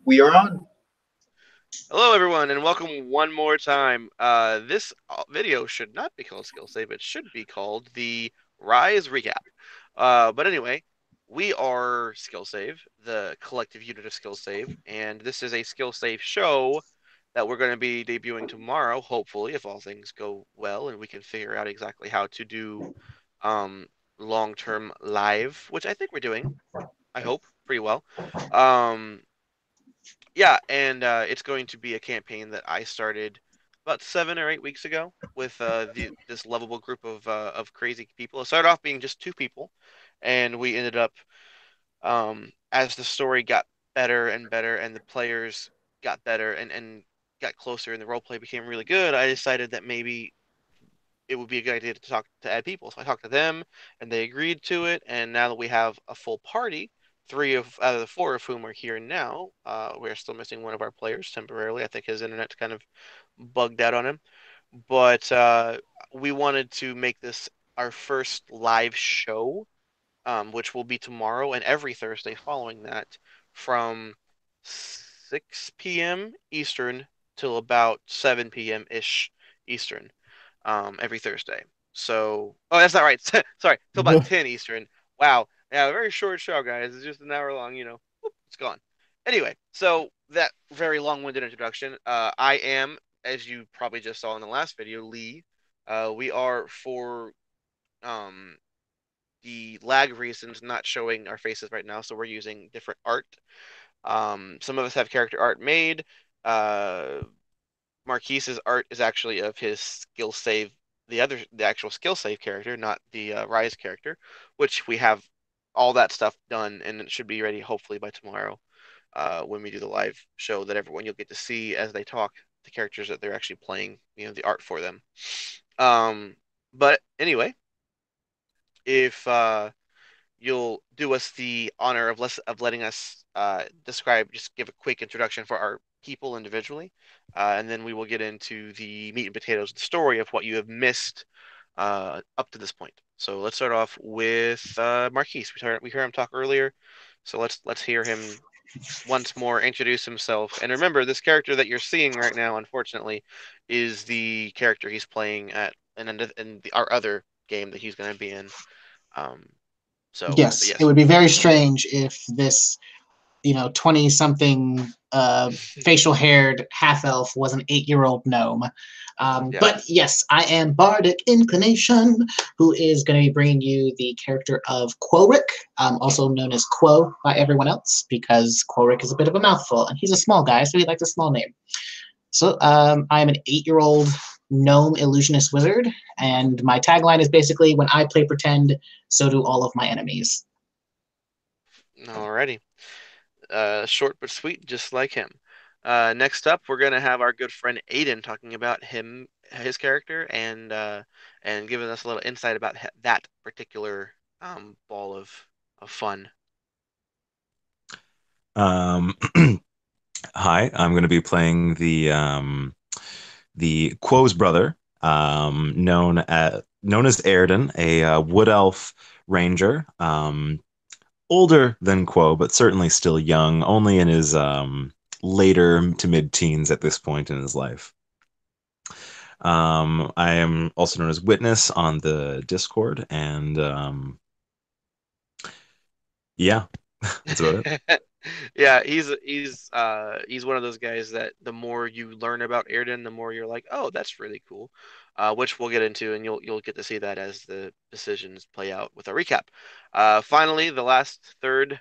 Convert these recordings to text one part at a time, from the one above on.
We are on. Hello, everyone, and welcome one more time. This video should not be called Skill Save. It should be called the Rise Recap. But anyway, we are Skill Save, the collective unit of Skill Save, and this is a Skill Save show that we're going to be debuting tomorrow, hopefully, if all things go well and we can figure out exactly how to do um, long-term live, which I think we're doing, I hope, pretty well. Um, yeah, and it's going to be a campaign that I started about 7 or 8 weeks ago with this lovable group of crazy people. It started off being just two people, and we ended up as the story got better and better, and the players got better and got closer, and the role play became really good. I decided that maybe it would be a good idea to add people. So I talked to them, and they agreed to it. And now that we have a full party, three of out of the four of whom are here now, we're still missing one of our players temporarily. I think his internet's kind of bugged out on him. But we wanted to make this our first live show, which will be tomorrow and every Thursday following that from 6 p.m. Eastern till about 7 p.m. ish Eastern, every Thursday. So, oh, that's not right. Sorry, till about 10 Eastern. Wow. Yeah, a very short show, guys. It's just an hour long, Whoop, it's gone. Anyway, so that very long-winded introduction. I am, as you probably just saw in the last video, Lee. We are for um the lag reasons not showing our faces right now, so we're using different art. Some of us have character art made. Uh, Marquise's art is actually of his skill save, the actual skill save character, not the Rise character, which we have all that stuff done, and it should be ready hopefully by tomorrow, when we do the live show that everyone you'll get to see as they talk the characters that they're actually playing, the art for them. Um, but anyway, if you'll do us the honor of letting us just give a quick introduction for our people individually, and then we will get into the meat and potatoes, the story of what you have missed up to this point. So let's start off with Marquise. We heard him talk earlier, so let's hear him once more introduce himself. And remember, this character that you're seeing right now, unfortunately, is the character he's playing our other game that he's going to be in. Um, but Yes, it yes. would be very strange if this, 20 something facial haired half elf was an 8-year old gnome. Yeah. But yes, I am Bardic Inclination, who is going to be bringing you the character of Quoric, also known as Quo by everyone else, because Quoric is a bit of a mouthful, and he's a small guy, so he likes a small name. So I am an 8-year-old gnome illusionist wizard, and my tagline is basically when I play pretend, so do all of my enemies. Alrighty. Short but sweet, just like him. Next up, we're gonna have our good friend Aiden talking about his character, and giving us a little insight about that particular ball of fun. Um, Hi, I'm going to be playing the Quo's brother, known as Airden, a wood elf ranger, older than Quo, but certainly still young, only in his later to mid-teens at this point in his life. I am also known as Witness on the Discord, and yeah, that's about it. Yeah, he's one of those guys that the more you learn about Airden, the more you're like, oh, that's really cool. Which we'll get into, and you'll get to see that as the decisions play out with our recap. Finally, the last third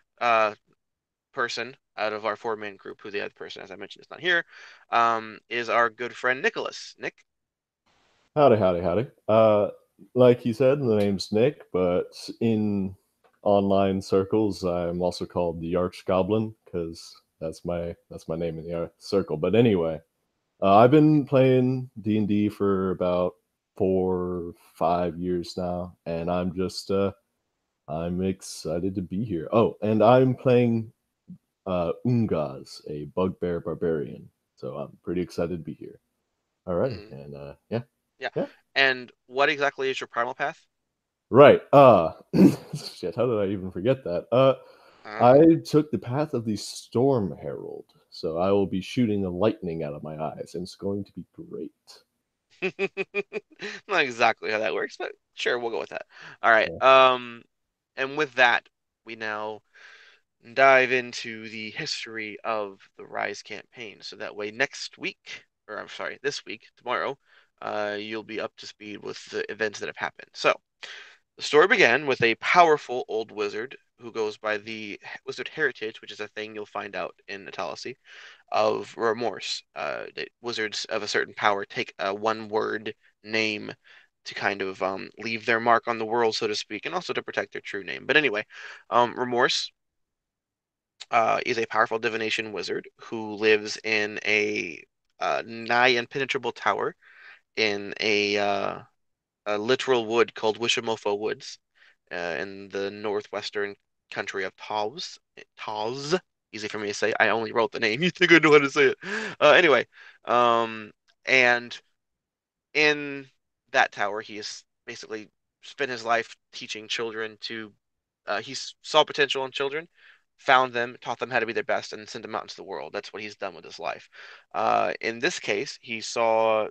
person out of our four-man group, who the other person, as I mentioned, is not here, is our good friend Nicholas. Nick. Howdy, howdy, howdy. Like you said, the name's Nick, but in online circles, I'm also called the Arch Goblin because that's my name in the circle. But anyway, I've been playing D&D for about 4, 5 years now, and I'm excited to be here. Oh, and I'm playing Ungaz, a bugbear barbarian. So I'm pretty excited to be here. Alrighty, Mm, and yeah, yeah. yeah. And what exactly is your primal path? Right. Shit, how did I even forget that? I took the path of the Storm Herald, so I will be shooting the lightning out of my eyes, and it's going to be great. Not exactly how that works, but sure, we'll go with that. All right. Yeah. And with that, we now dive into the history of the Rise campaign. So that way next week, or I'm sorry, this week, tomorrow, you'll be up to speed with the events that have happened. So the story began with a powerful old wizard who goes by the Wizard Heritage, which is a thing you'll find out in Italacy, of remorse. Wizards of a certain power take a one-word name to kind of leave their mark on the world, so to speak, and also to protect their true name. But anyway, remorse is a powerful divination wizard who lives in a nigh impenetrable tower in a literal wood called Wishamofo Woods in the northwestern country of Taos. Taos, easy for me to say. I only wrote the name. You think I know how to say it? Anyway, and in that tower, he has basically spent his life teaching children to. He saw potential in children, found them, taught them how to be their best, and sent them out into the world. That's what he's done with his life. In this case, he saw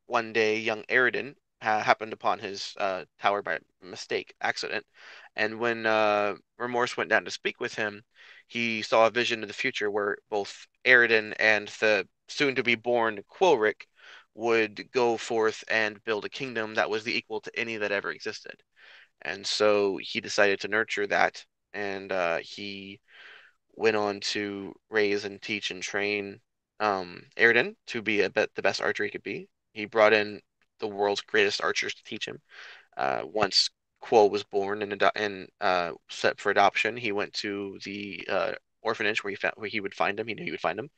one day young Eridan happened upon his tower by mistake, accident, and when Remorse went down to speak with him, he saw a vision of the future where both Eridan and the soon-to-be born Quilric would go forth and build a kingdom that was the equal to any that ever existed. And so he decided to nurture that, and he went on to raise and teach and train Eridan to be the best archer he could be. He brought in the world's greatest archers to teach him. Once Quo was born and set for adoption, he went to the orphanage where he would find him. He knew he would find him,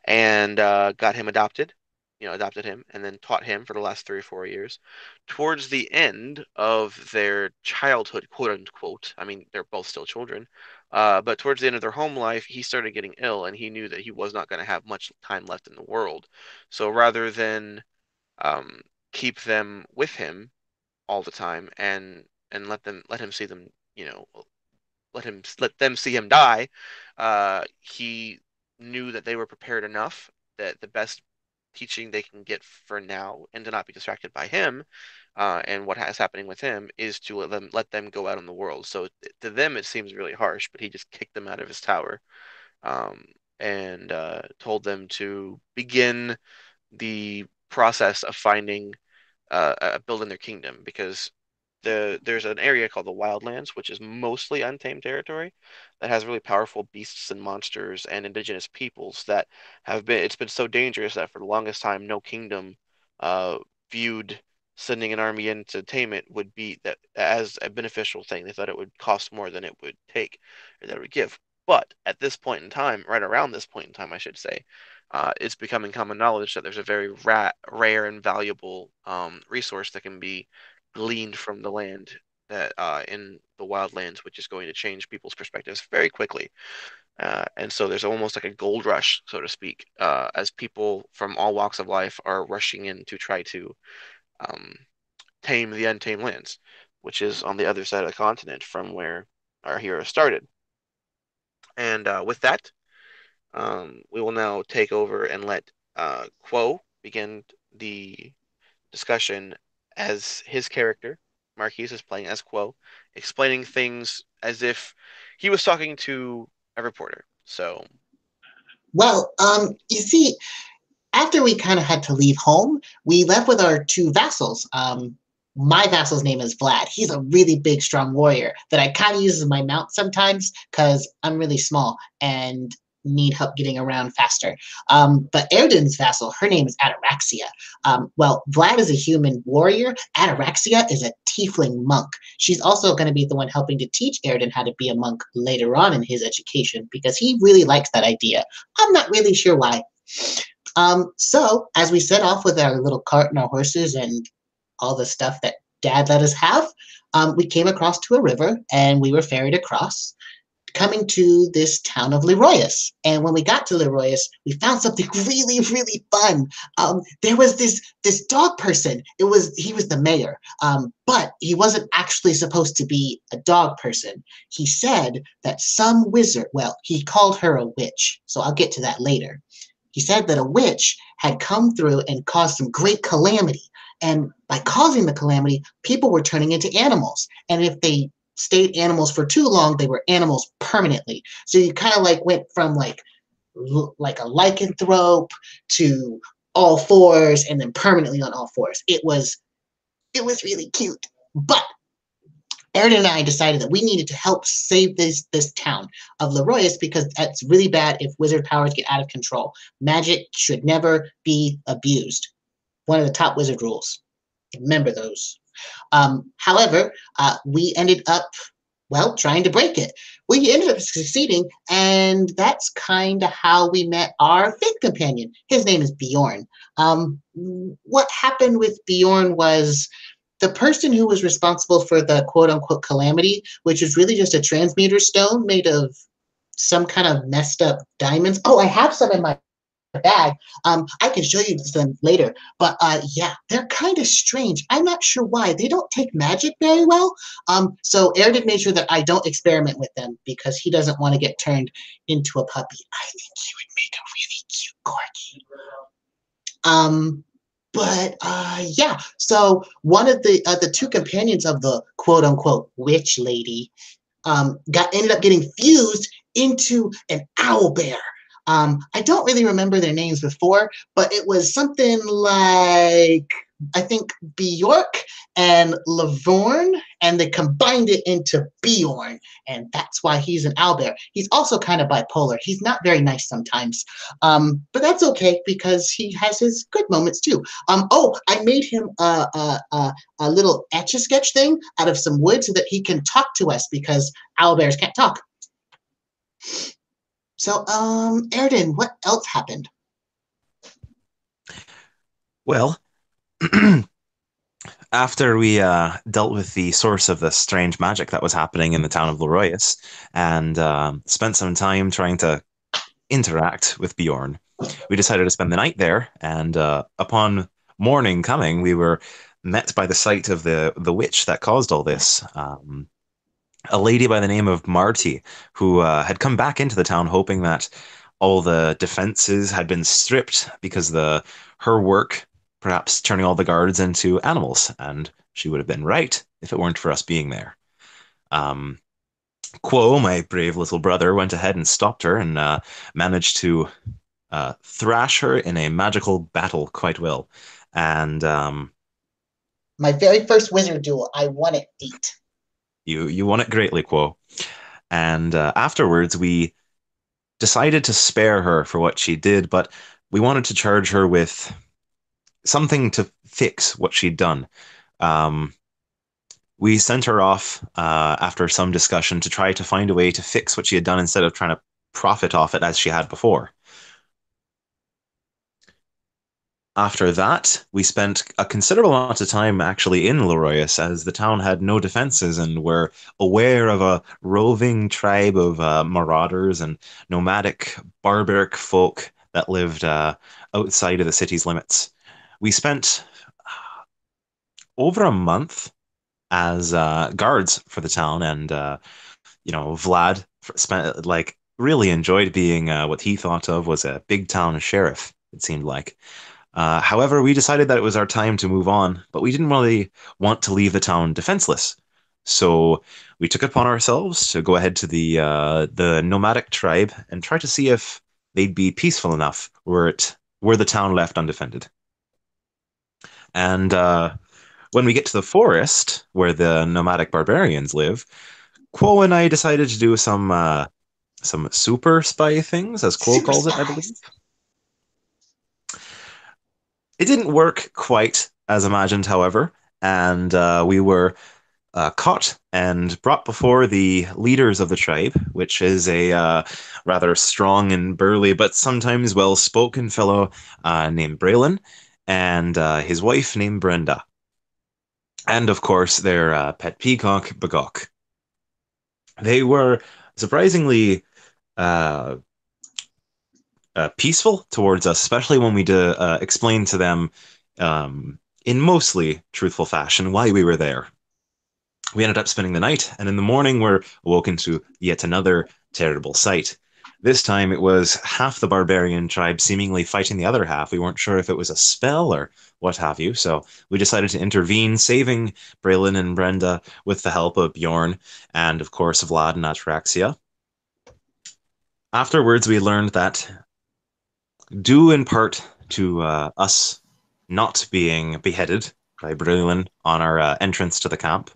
and got him adopted. Adopted him and then taught him for the last 3 or 4 years. Towards the end of their childhood, quote unquote, I mean, they're both still children, but towards the end of their home life, he started getting ill and he knew that he was not going to have much time left in the world. So rather than um, keep them with him all the time and let him see them, let them see him die, he knew that they were prepared enough that the best teaching they can get for now and to not be distracted by him and what is happening with him is to let them go out in the world. So to them it seems really harsh, but he just kicked them out of his tower um, and told them to begin the process of finding building their kingdom because there's an area called the Wildlands, which is mostly untamed territory that has really powerful beasts and monsters and indigenous peoples that it's been so dangerous that for the longest time no kingdom uh, viewed sending an army in to tame it would be that as a beneficial thing. They thought it would cost more than it would take or that it would give. But at this point in time, right around this point in time, I should say, it's becoming common knowledge that there's a very rare and valuable resource that can be gleaned from the land that in the wildlands, which is going to change people's perspectives very quickly. And so there's almost like a gold rush, so to speak, as people from all walks of life are rushing in to try to um, tame the untamed lands, which is on the other side of the continent from where our hero started. And with that, we will now take over and let Quo begin the discussion as his character. Marquise is playing as Quo, explaining things as if he was talking to a reporter. So, Well, you see, after we kind of had to leave home, we left with our two vassals. My vassal's name is Vlad. He's a really big, strong warrior that I kind of use as my mount sometimes because I'm really small and need help getting around faster. But Erden's vassal, her name is Ataraxia. Well, Vlad is a human warrior. Ataraxia is a tiefling monk. She's also going to be the one helping to teach Erden how to be a monk later on in his education because he really likes that idea. I'm not really sure why. So as we set off with our little cart and our horses and all the stuff that Dad let us have, we came across to a river and we were ferried across. coming to this town of Leroyus. And when we got to Leroyus, we found something really, really fun. There was this dog person. He was the mayor, but he wasn't actually supposed to be a dog person. He said that some wizard, well, he called her a witch, so I'll get to that later. He said that a witch had come through and caused some great calamity. And by causing the calamity, people were turning into animals. And if they stayed animals for too long, they were animals permanently. So you kind of like went from like a lycanthrope to all fours and then permanently on all fours. It was really cute. But Aaron and I decided that we needed to help save this town of Leroyus because that's really bad if wizard powers get out of control. Magic should never be abused. One of the top wizard rules. Remember those. However, we ended up, well, trying to break it. We ended up succeeding, and that's kind of how we met our fifth companion. His name is Bjorn. What happened with Bjorn was the person who was responsible for the quote-unquote calamity, which is really just a transmuter stone made of some kind of messed up diamonds. Oh, I have some in my bag. I can show you them later. But yeah, they're kind of strange. I'm not sure why. They don't take magic very well. So Eric made sure that I don't experiment with them because he doesn't want to get turned into a puppy. I think he would make a really cute corgi. But yeah, so one of the two companions of the quote-unquote witch lady ended up getting fused into an owl bear. I don't really remember their names before, but it was something like, I think, Bjork and Lavorn, and they combined it into Bjorn, and that's why he's an owlbear. He's also kind of bipolar. He's not very nice sometimes, but that's okay because he has his good moments too. Oh, I made him a little Etch-a-Sketch thing out of some wood so that he can talk to us because owlbears can't talk. So, Erden, what else happened? Well, after we dealt with the source of the strange magic that was happening in the town of Leroyus and spent some time trying to interact with Bjorn, we decided to spend the night there. And upon morning coming, we were met by the sight of the witch that caused all this. A lady by the name of Marty, who had come back into the town hoping that all the defenses had been stripped because her work, perhaps turning all the guards into animals, and she would have been right if it weren't for us being there. Quo, my brave little brother, went ahead and stopped her and managed to thrash her in a magical battle quite well. And my very first wizard duel, I won it 8. You won it greatly, Quo. And afterwards, we decided to spare her for what she did, but we wanted to charge her with something to fix what she'd done. We sent her off after some discussion to try to find a way to fix what she had done instead of trying to profit off it as she had before. After that, we spent a considerable amount of time actually in Leroyus, as the town had no defenses and were aware of a roving tribe of marauders and nomadic barbaric folk that lived outside of the city's limits. We spent over a month as guards for the town, and Vlad really enjoyed being what he thought of was a big town sheriff, it seemed like. However, we decided that it was our time to move on, but we didn't really want to leave the town defenseless. So we took it upon ourselves to go ahead to the nomadic tribe and try to see if they'd be peaceful enough were the town left undefended. And when we get to the forest where the nomadic barbarians live, Quo and I decided to do some super spy things, as Quo calls it, I believe. It didn't work quite as imagined, however, and we were caught and brought before the leaders of the tribe, which is a rather strong and burly but sometimes well-spoken fellow named Braylon, and his wife named Brenda. And, of course, their pet peacock, Bagok. They were surprisingly peaceful towards us, especially when we explained to them in mostly truthful fashion why we were there. We ended up spending the night, and in the morning we're awoken to yet another terrible sight. This time it was half the barbarian tribe seemingly fighting the other half. We weren't sure if it was a spell or what have you, so we decided to intervene, saving Braylon and Brenda with the help of Bjorn and, of course, Vlad and Atraxia. Afterwards, we learned that, due in part to us not being beheaded by Braylon on our entrance to the camp,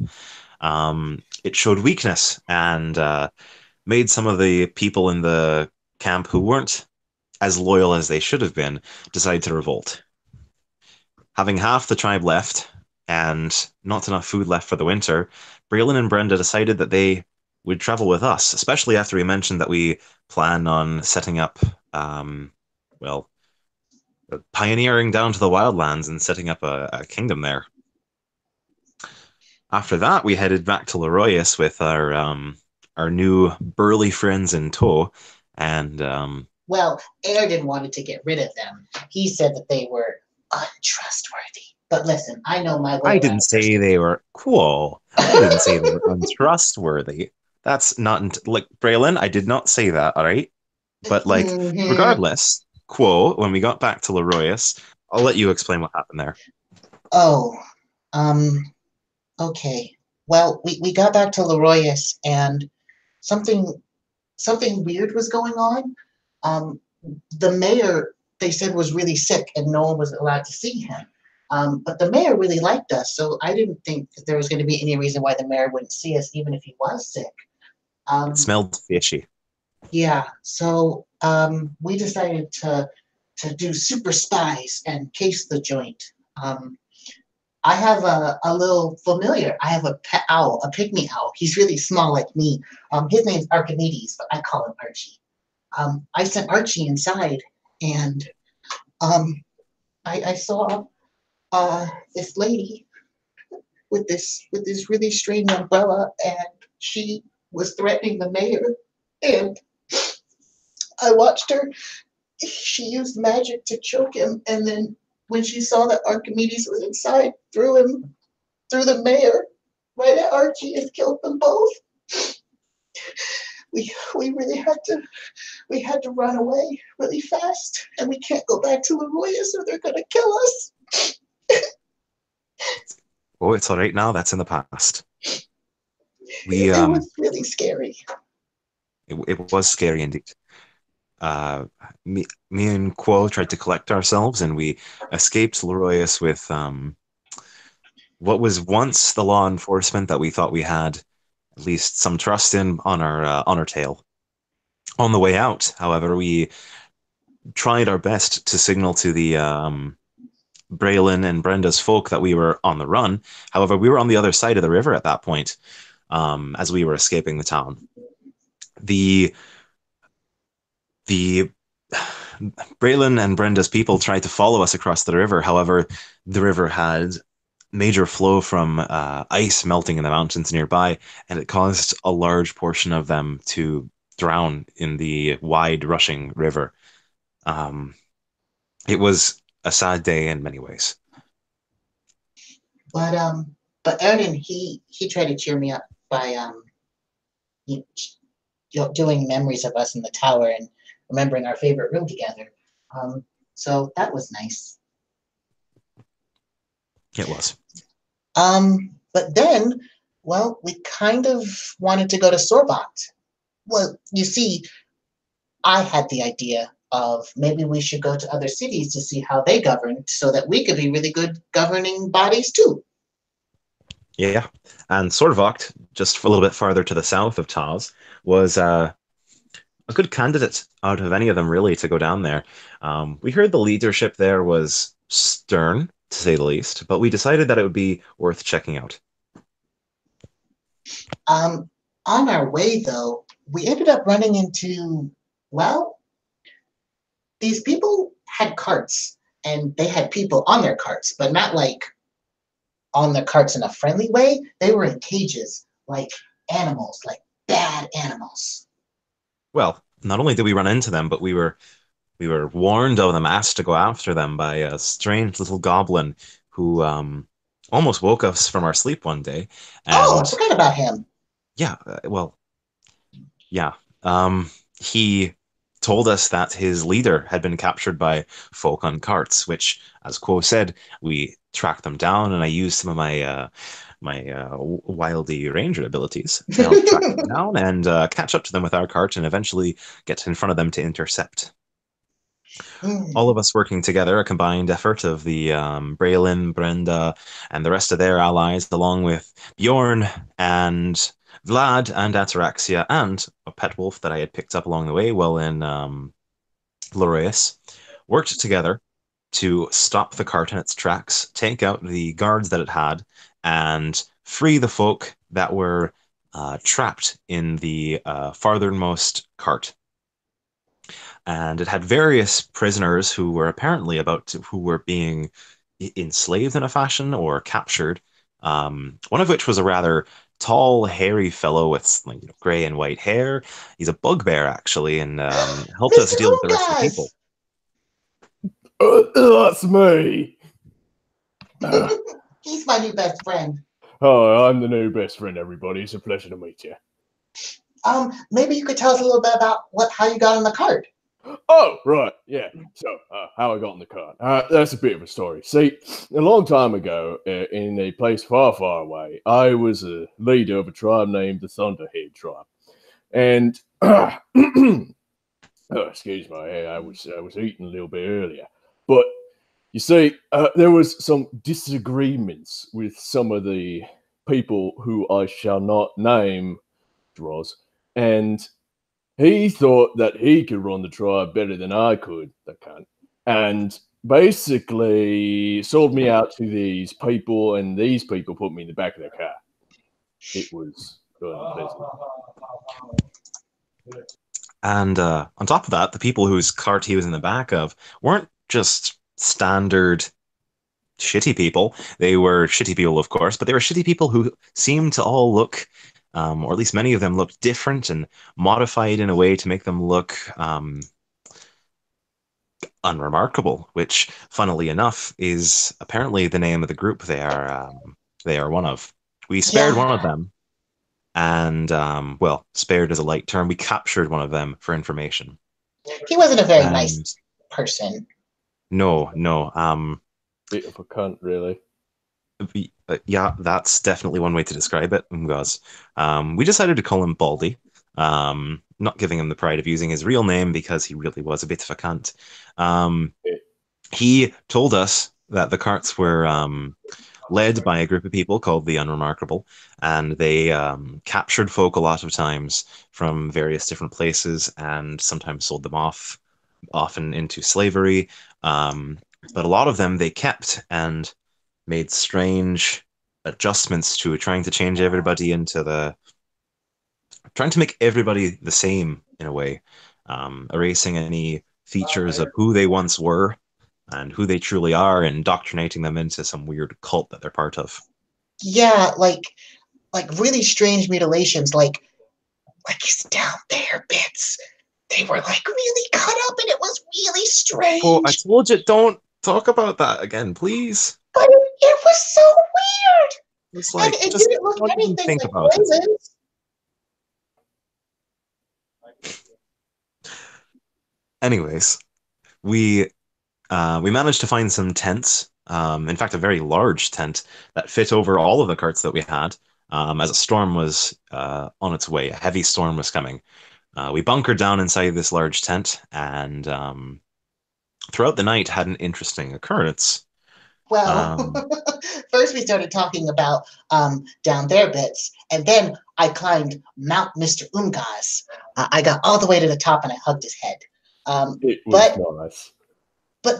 it showed weakness and made some of the people in the camp who weren't as loyal as they should have been decide to revolt. Having half the tribe left and not enough food left for the winter, Braylon and Brenda decided that they would travel with us, especially after we mentioned that we plan on setting up, well, pioneering down to the wildlands and setting up a kingdom there. After that, we headed back to Leroyus with our new burly friends in tow, and Well, Airden wanted to get rid of them. He said that they were untrustworthy. But listen, I know my way I around didn't a say person. they were cool. I didn't say they were untrustworthy. That's not like Braylon. I did not say that. All right, but like, Mhm. regardless, Quo. When we got back to Leroyus, I'll let you explain what happened there. Oh, um, okay. Well, we got back to Leroyus and something something weird was going on. Um, the mayor, they said, was really sick and no one was allowed to see him. But the mayor really liked us, so I didn't think that there was going to be any reason why the mayor wouldn't see us, even if he was sick. It Um, smelled fishy. yeah, so we decided to do super spies and case the joint. Um, I have a little familiar. I have a pet owl, a pygmy owl. He's really small like me. His name's Archimedes, but I call him Archie. I sent Archie inside, and um, I saw this lady with this really strange umbrella, and she was threatening the mayor. And I watched her. She used magic to choke him, and then when she saw that Archimedes was inside, threw him through the mayor right at Archie and killed them both. We really had to run away really fast, and we can't go back to Leroyus or they're gonna kill us. Oh, it's all right now. That's in the past. We It was really scary. it was scary indeed. Me and Quo tried to collect ourselves, and we escaped Leroyus with what was once the law enforcement that we thought we had at least some trust in on our tail. On the way out, however, we tried our best to signal to the Braylon and Brenda's folk that we were on the run. However, we were on the other side of the river at that point, as we were escaping the town. The the Braylon and Brenda's people tried to follow us across the river. However, the river had major flow from ice melting in the mountains nearby, and it caused a large portion of them to drown in the wide rushing river. Um, it was a sad day in many ways. But Erden, he tried to cheer me up by you doing memories of us in the tower and remembering our favorite room together. So that was nice. It was. But then, well, we kind of wanted to go to Sorbot. Well, you see, I had the idea of maybe we should go to other cities to see how they govern so that we could be really good governing bodies too. Yeah. And Sorvoct, just a little bit farther to the south of Taz, was a good candidate out of any of them, really, to go down there. We heard the leadership there was stern, to say the least, but we decided that it would be worth checking out. On our way, though, we ended up running into, well, these people had carts and they had people on their carts, but not like on their carts in a friendly way. They were in cages like animals, like bad animals. Well, not only did we run into them, but we were warned of them, asked to go after them by a strange little goblin who almost woke us from our sleep one day. Oh, I And forgot about him. yeah, well, yeah. Um, he told us that his leader had been captured by folk on carts, which, as Quo said, we tracked them down, and I used some of my wildy ranger abilities to help track them down and catch up to them with our cart, and eventually get in front of them to intercept. All Hmm. of us working together, a combined effort of the Braylon, Brenda, and the rest of their allies, along with Bjorn and Vlad and Ataraxia, and a pet wolf that I had picked up along the way while in Loreus, worked together to stop the cart in its tracks, take out the guards that it had, and free the folk that were trapped in the farthermost cart. And it had various prisoners who were apparently who were being enslaved in a fashion or captured. One of which was a rather tall, hairy fellow with like gray and white hair. He's a bugbear actually, and helped us Mr. deal with the rest of the people. That's me. He's my new best friend. Hi, I'm the new best friend, everybody. It's a pleasure to meet you. Maybe you could tell us a little bit about how you got on the cart. Oh, right, yeah. So, how I got in the cart. That's a bit of a story. See, a long time ago, in a place far, far away, I was a leader of a tribe named the Thunderhead tribe. And, excuse me, I was eating a little bit earlier. But, you see, there was some disagreements with some of the people who I shall not name, Droz, and he thought that he could run the tribe better than I could, the cunt. And basically sold me out to these people, and these people put me in the back of their car. It was unpleasant. And on top of that, the people whose cart he was in the back of weren't just standard shitty people. They were shitty people, of course, but they were shitty people who seemed to all look, or at least many of them looked different and modified in a way to make them look unremarkable, which, funnily enough, is apparently the name of the group they are one of. We spared Yeah, one of them, and well, spared is a light term. We captured one of them for information. he wasn't a very nice And person. no, Bit of a cunt, really. yeah, that's definitely one way to describe it. Guys, we decided to call him Baldy. Not giving him the pride of using his real name because he really was a bit of a cunt. He told us that the carts were led by a group of people called the Unremarkable, and they captured folk a lot of times from various different places and sometimes sold them off, often into slavery. But a lot of them they kept and made strange adjustments to trying to change everybody into trying to make everybody the same in a way, erasing any features of who they once were and who they truly are, and indoctrinating them into some weird cult that they're part of. Yeah, like really strange mutilations, like his down there bits. They were like really cut up, and it was really Oh, I strange. told you, don't talk about that again, please. But it was so weird, It's and like, it just didn't look don't even anything think like about it. Braylon's. Anyways, we we managed to find some tents. In fact, a very large tent that fit over all of the carts that we had. As a storm was on its way, a heavy storm was coming. We bunkered down inside this large tent, and throughout the night had an interesting occurrence. Well, Um, first we started talking about down there bits, and then I climbed Mount Mr. Umgaz. I got all the way to the top and I hugged his head. It was But nice.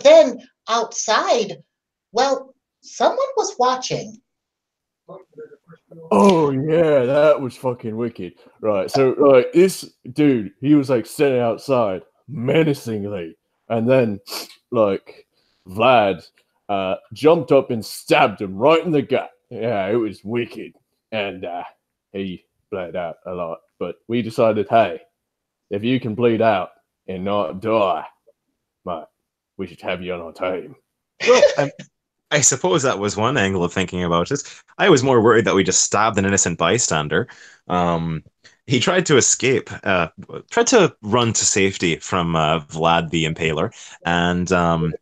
then outside, well, someone was watching. Oh yeah, that was fucking wicked. Right, so this dude, he was like sitting outside menacingly, and then like Vlad jumped up and stabbed him right in the gut. Yeah, it was wicked, and he bled out a lot. But we decided, hey, if you can bleed out and not die, mate, we should have you on our team. Well, I suppose that was one angle of thinking about it. I was more worried that we just stabbed an innocent bystander. He tried to escape, tried to run to safety from Vlad the Impaler, and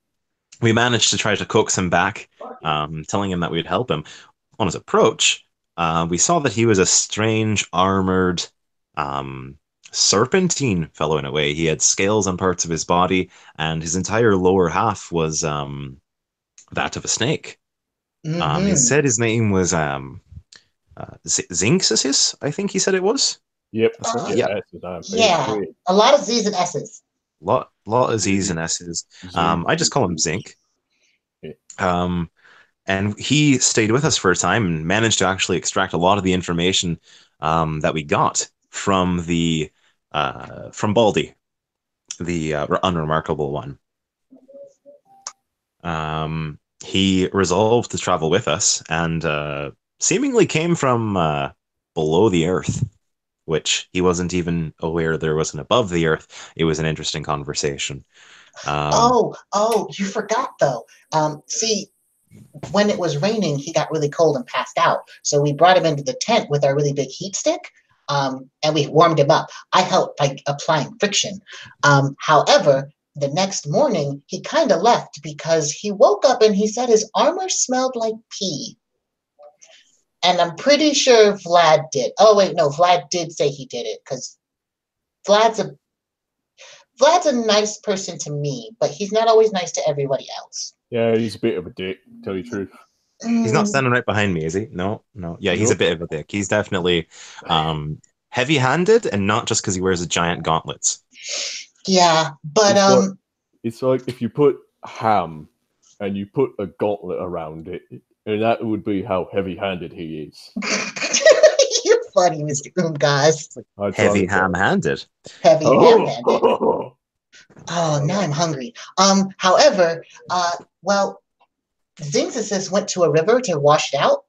we managed to try to coax him back, telling him that we'd help him. On his approach, we saw that he was a strange, armored, serpentine fellow in a way. He had scales on parts of his body, and his entire lower half was that of a snake. He said his name was Zinxis, I think he said it was. Yep. Right. Yeah, a lot of Z's and S's. Lot of Z's and S's. I just call him Zinc. And he stayed with us for a time and managed to actually extract a lot of the information that we got from the from Baldy, the unremarkable one. He resolved to travel with us and seemingly came from below the earth, which he wasn't even aware there was an above the earth. It was an interesting conversation. You forgot though. See, when it was raining, he got really cold and passed out. So we brought him into the tent with our really big heat stick, and we warmed him up. I helped by applying friction. However, the next morning, he kind of left because he woke up and he said his armor smelled like pee. And I'm pretty sure Vlad did. Oh, wait, no, Vlad did say he did it because Vlad's a nice person to me, but he's not always nice to everybody else. Yeah, he's a bit of a dick, to tell you the truth. He's not standing right behind me, is he? No. Yeah, he's a bit of a dick. He's definitely heavy-handed, and not just because he wears a giant gauntlets. Yeah, but it's like if you put ham and you put a gauntlet around it, and that would be how heavy-handed he is. You're funny, Mr. Guys. Heavy ham-handed. Heavy ham-handed. Oh, now I'm hungry. However, Zinxis went to a river to wash it out.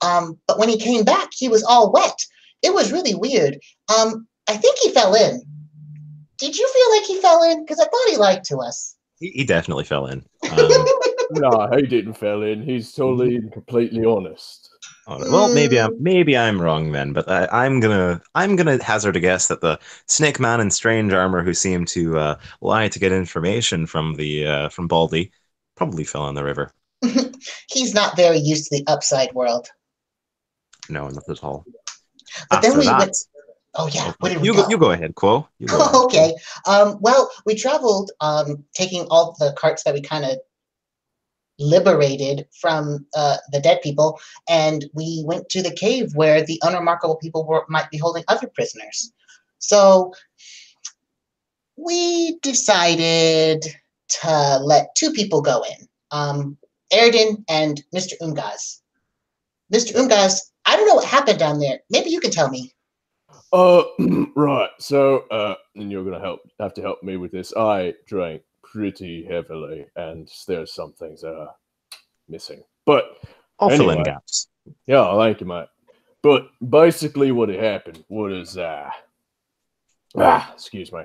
But when he came back, he was all wet. It was really weird. I think he fell in. Did you feel like he fell in? Because I thought he lied to us. He definitely fell in. No, he didn't fell in. He's totally and completely honest. Well, maybe I'm wrong then, but I'm gonna hazard a guess that the Snake Man in strange armor who seemed to lie to get information from from Baldy probably fell in the river. He's not very used to the upside world. No, not at all. But then we went. Oh yeah, where did we go? You go ahead, Quo. Okay. Well, we traveled, taking all the carts that we kind of liberated from the dead people, and we went to the cave where the unremarkable people might be holding other prisoners. So we decided to let two people go in, Erden and Mr. Umgaz. Mr. Umgaz, I don't know what happened down there. Maybe you can tell me. Right. So, and you're gonna have to help me with this. I drank pretty heavily, and there's some things that are missing. But I'll fill in gaps. Yeah, thank you, mate. But basically, what had happened was, excuse me.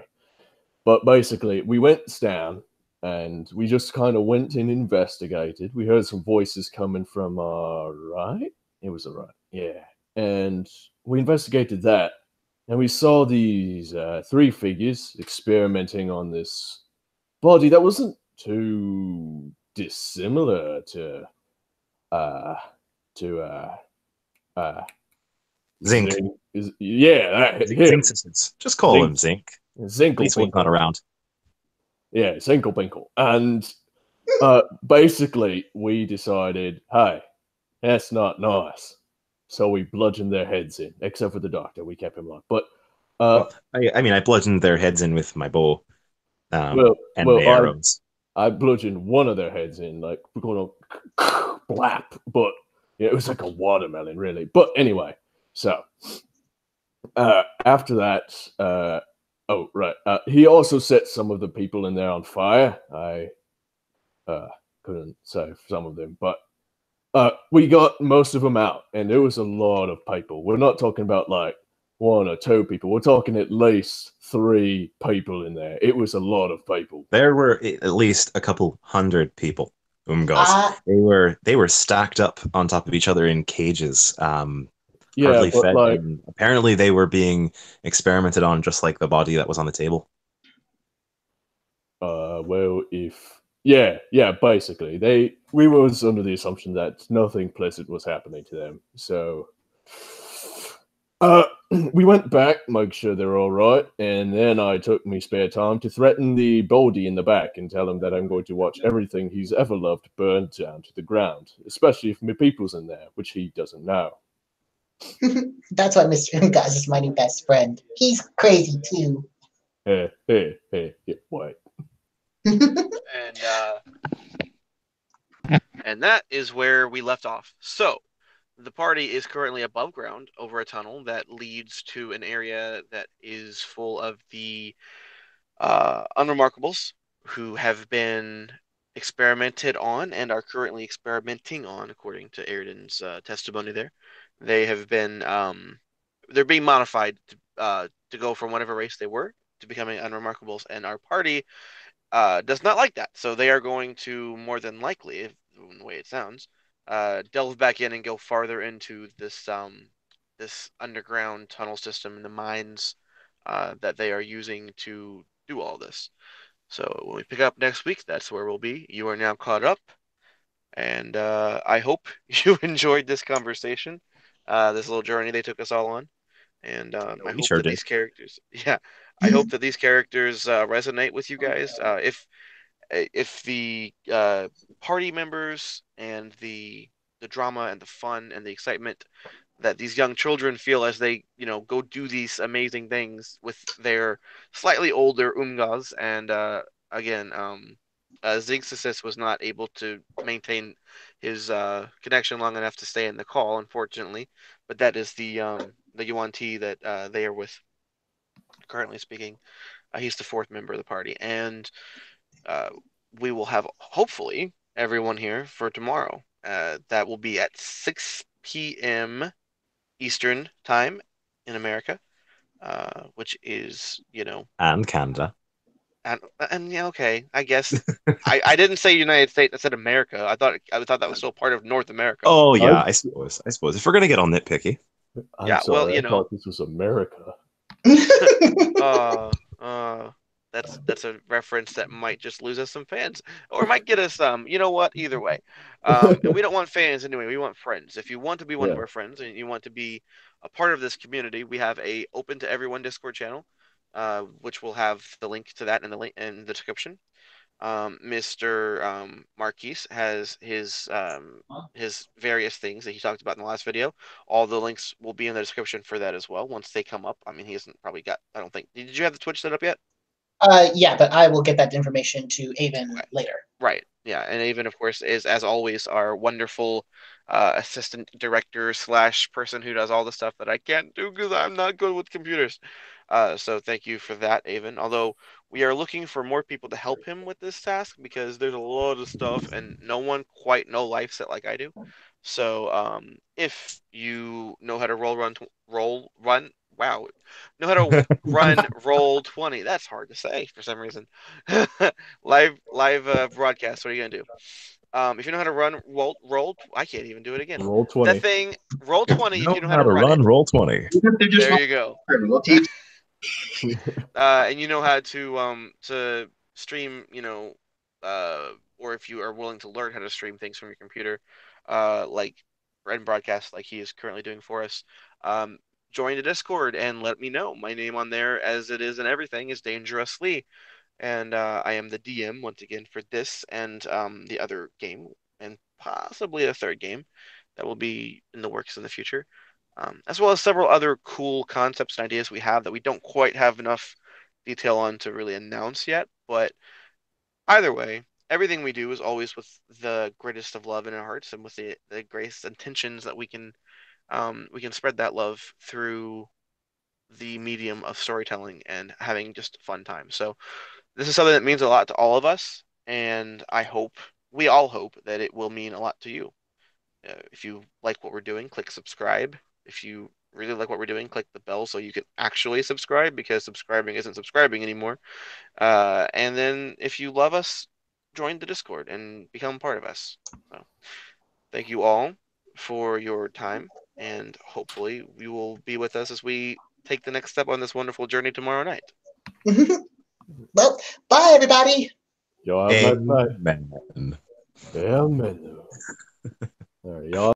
But basically, we went down, and we just kind of went and investigated. We heard some voices coming from our right. It was right, yeah. And we investigated that. And we saw these three figures experimenting on this body that wasn't too dissimilar to Zinc. Zinc. Just call him Zinc. Zinkle. He's not around. Yeah, Zinkle. And basically, we decided, hey, that's not nice. So we bludgeoned their heads in, except for the doctor. We kept him alive. But I bludgeoned their heads in with my bow and the arrows. I bludgeoned one of their heads in, like we're going to blap, but yeah, it was like a watermelon, really. But anyway, so after that, he also set some of the people in there on fire. I couldn't save some of them, but we got most of them out, and there was a lot of people. We're not talking about like one or two people. We're talking at least 3 people in there. It was a lot of people. There were at least a couple hundred people. Umgos. Uh, They were stacked up on top of each other in cages, Yeah, hardly but fed, like, and apparently they were being experimented on just like the body that was on the table. well, if yeah, basically, we was under the assumption that nothing pleasant was happening to them. So, uh, we went back, make sure they're all right, and then I took me spare time to threaten the baldy in the back and tell him that I'm going to watch everything he's ever loved burn down to the ground, especially if my people's in there, which he doesn't know. that's why Mr. Ngaz is my new best friend. He's crazy too. Hey, yeah, what? And that is where we left off. So the party is currently above ground over a tunnel that leads to an area that is full of the unremarkables who have been experimented on and are currently experimenting on, according to Airden's testimony. They have been they're being modified to go from whatever race they were to becoming unremarkables, and our party does not like that. So they are going to more than likely, in the way it sounds, delve back in and go farther into this underground tunnel system in the mines that they are using to do all this. So when we pick up next week, that's where we'll be. You are now caught up, and I hope you enjoyed this conversation, this little journey they took us all on, and I We hope sure that did. these characters, yeah, I hope that these characters resonate with you guys. If the party members and the drama and the fun and the excitement that these young children feel as they go do these amazing things with their slightly older umgas, and again Zigzasis was not able to maintain his connection long enough to stay in the call, unfortunately, but that is the Yuan T that they are with currently speaking. He's the fourth member of the party, and uh, we will have hopefully everyone here for tomorrow. That will be at 6 p.m. Eastern time in America, which is, And Canada. and yeah, okay, I guess I didn't say United States. I said America. I thought that was still part of North America. Oh yeah, I'm, I suppose. I suppose if we're gonna get all nitpicky. I'm Yeah, well, sorry, I thought this was America. uh, uh, that's a reference that might just lose us some fans, or might get us some. You know what? Either way, and we don't want fans anyway. We want friends. If you want to be one of Yeah. our friends and you want to be a part of this community, we have a open to everyone Discord channel, which will have the link to that in the link in the description. Mr. Marquise has his various things that he talked about in the last video. All the links will be in the description for that as well once they come up. I mean, he hasn't probably got. I don't think. Did you have the Twitch set up yet? Yeah, but I will get that information to Avon Okay. later. Right. Yeah, and Avon, of course, is as always our wonderful assistant director slash person who does all the stuff that I can't do because I'm not good with computers. So thank you for that, Avon. Although we are looking for more people to help him with this task because there's a lot of stuff and no one quite know life set like I do. So if you know how to know how to run Roll20. That's hard to say for some reason. live broadcast. What are you gonna do? If you know how to run roll, I can't even do it again. Roll That 20. thing, Roll20. If Know you know how how to to run it, run Roll20. there you go. And you know how to stream, or if you are willing to learn how to stream things from your computer, like and broadcast like he is currently doing for us. Um, Join the Discord and let me know. My name on there, as it is and everything, is Dangerously, and I am the DM once again for this and the other game, and possibly a third game that will be in the works in the future, as well as several other cool concepts and ideas we have that we don't quite have enough detail on to really announce yet. But either way, everything we do is always with the greatest of love in our hearts and with the greatest intentions that we can spread that love through the medium of storytelling and having just fun time. So this is something that means a lot to all of us, and we all hope that it will mean a lot to you. If you like what we're doing, click subscribe. If you really like what we're doing, click the bell so you can actually subscribe, because subscribing isn't subscribing anymore. And then if you love us, join the Discord and become part of us. So, thank you all for your time, and hopefully you will be with us as we take the next step on this wonderful journey tomorrow night. Well, bye everybody. Y'all have a nice night. Amen. Amen. All right, y'all.